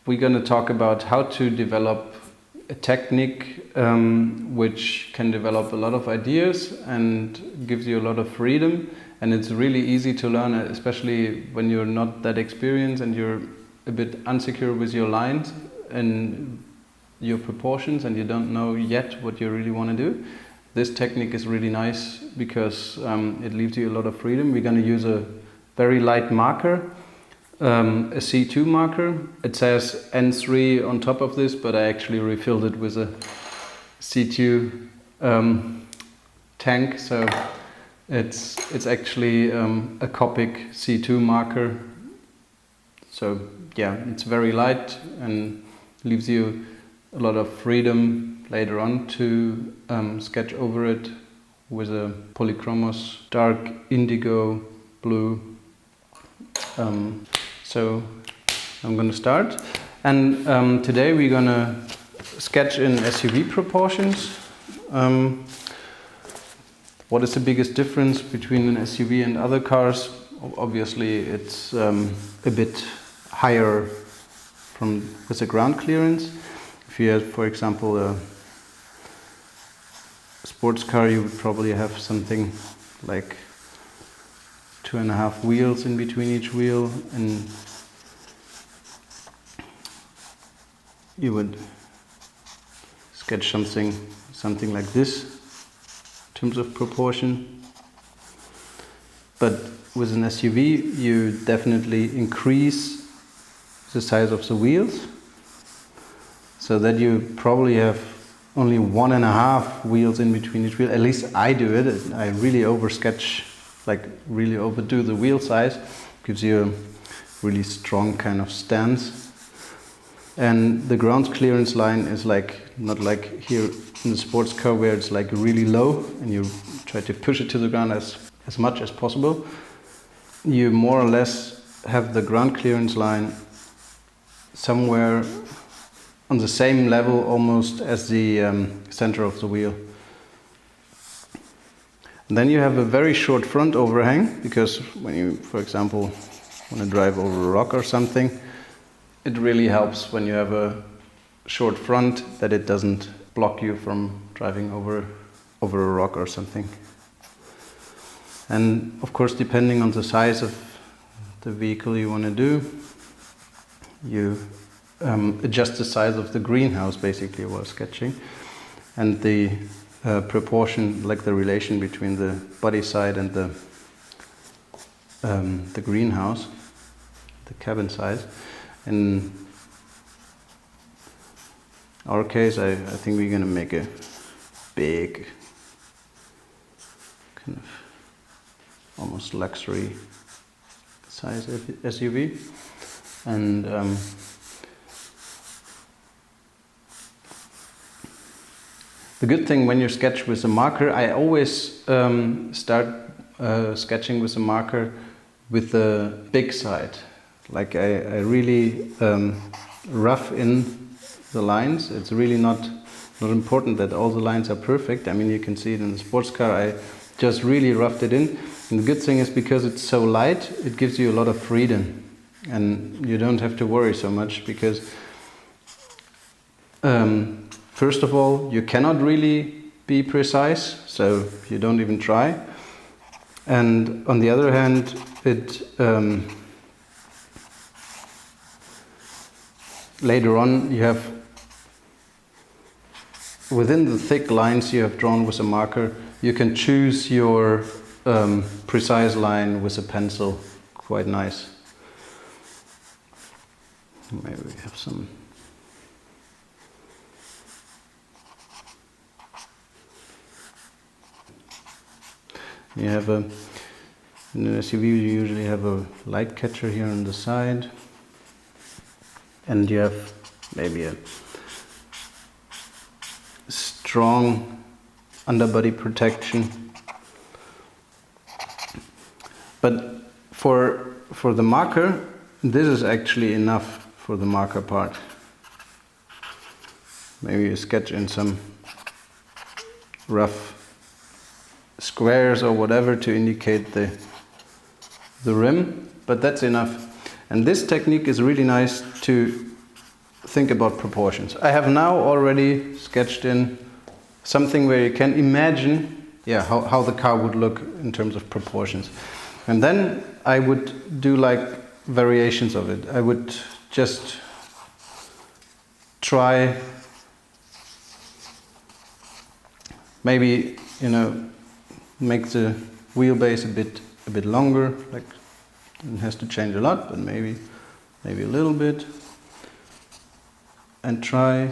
We're going to talk about how to develop a technique which can develop a lot of ideas and gives you a lot of freedom, and it's really easy to learn, especially when you're not that experienced and you're a bit insecure with your lines and your proportions and you don't know yet what you really want to do. This technique is really nice because it leaves you a lot of freedom. We're going to use a very light marker, a C2 marker. It says N3 on top of this, but I actually refilled it with a C2 tank, so it's actually a Copic C2 marker. So yeah, it's very light and leaves you a lot of freedom later on to sketch over it with a Polychromos dark indigo blue. So I'm going to start, and today we're going to sketch in SUV proportions. What is the biggest difference between an SUV and other cars? Obviously it's a bit higher with the ground clearance. If you have, for example, a sports car, you would probably have something like 2.5 wheels in between each wheel, and you would sketch something like this in terms of proportion. But with an SUV, you definitely increase the size of the wheels, so that you probably have only 1.5 wheels in between each wheel. At least I do it. I really oversketch, like really overdo the wheel size. Gives you a really strong kind of stance. And the ground clearance line is not like here in the sports car where it's like really low and you try to push it to the ground as much as possible. You more or less have the ground clearance line somewhere on the same level almost as the center of the wheel. And then you have a very short front overhang, because when you, for example, want to drive over a rock or something, it really helps when you have a short front that it doesn't block you from driving over a rock or something. And of course, depending on the size of the vehicle you want to do, you adjust the size of the greenhouse basically while sketching, and the proportion, like the relation between the body side and the greenhouse, the cabin size. In our case, I think we're going to make a big, kind of almost luxury size SUV, and the good thing when you sketch with a marker, I always start sketching with a marker with the big side. Like I really rough in the lines. It's really not important that all the lines are perfect. I mean, you can see it in the sports car. I just really roughed it in. And the good thing is, because it's so light, it gives you a lot of freedom. And you don't have to worry so much, because first of all, you cannot really be precise, so you don't even try. And on the other hand, it later on you have, within the thick lines you have drawn with a marker, you can choose your precise line with a pencil. Quite nice. Maybe we have some. You have in an SUV you usually have a light catcher here on the side, and you have maybe a strong underbody protection. But for the marker, this is actually enough for the marker part. Maybe you sketch in some rough squares or whatever to indicate the rim, but that's enough. And this technique is really nice to think about proportions. I have now already sketched in something where you can imagine, yeah, how the car would look in terms of proportions. And then I would do like variations of it. I would just try, maybe, you know, make the wheelbase a bit longer. Like, it has to change a lot, but maybe a little bit. And try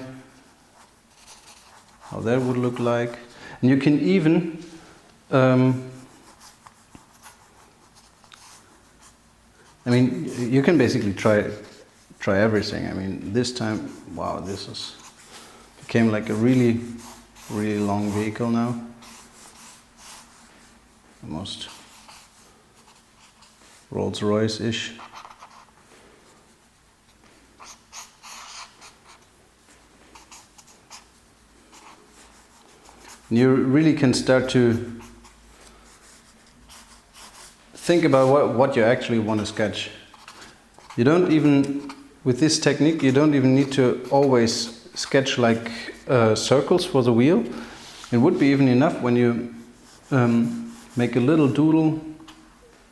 how that would look like. And you can even I mean, you can basically try everything. I mean, this time, wow, this became like a really long vehicle now. Almost Rolls-Royce-ish. You really can start to think about what you actually want to sketch. You don't even, with this technique, you don't even need to always sketch like circles for the wheel. It would be even enough when you make a little doodle.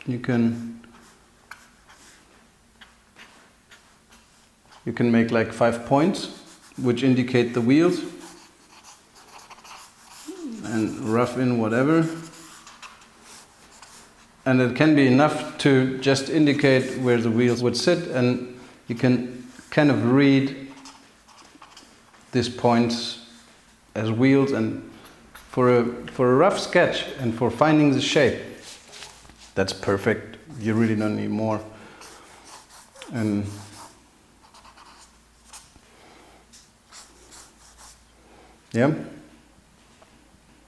You can make like 5 points which indicate the wheels and rough in whatever. And it can be enough to just indicate where the wheels would sit, and you can kind of read these points as wheels. And for a rough sketch and for finding the shape, that's perfect. You really don't need more. And yeah,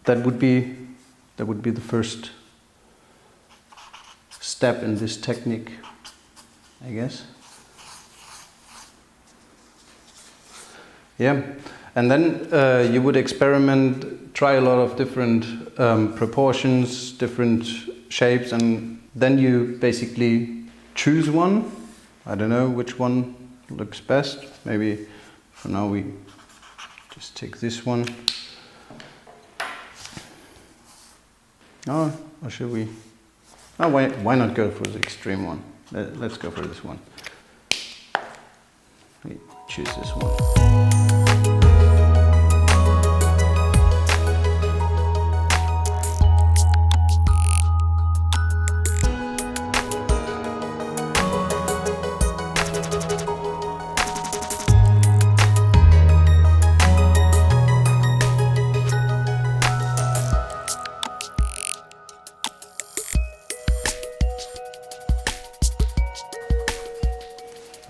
that would be the first step in this technique, I guess. Yeah, and then you would experiment, try a lot of different proportions, different shapes, and then you basically choose one. I don't know which one looks best. Maybe for now we just take this one. Oh, or should we? Oh, why not go for the extreme one? Let's go for this one. We choose this one.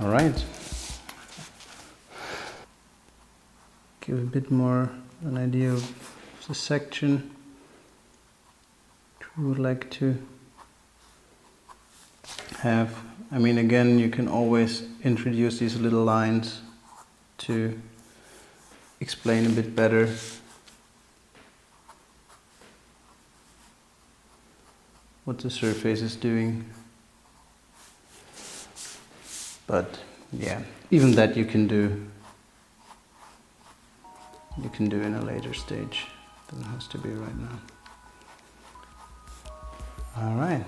All right. Give a bit more an idea of the section we would like to have. I mean, again, you can always introduce these little lines to explain a bit better. What the surface is doing. But yeah, even that you can do in a later stage. Doesn't have to be right now. All right.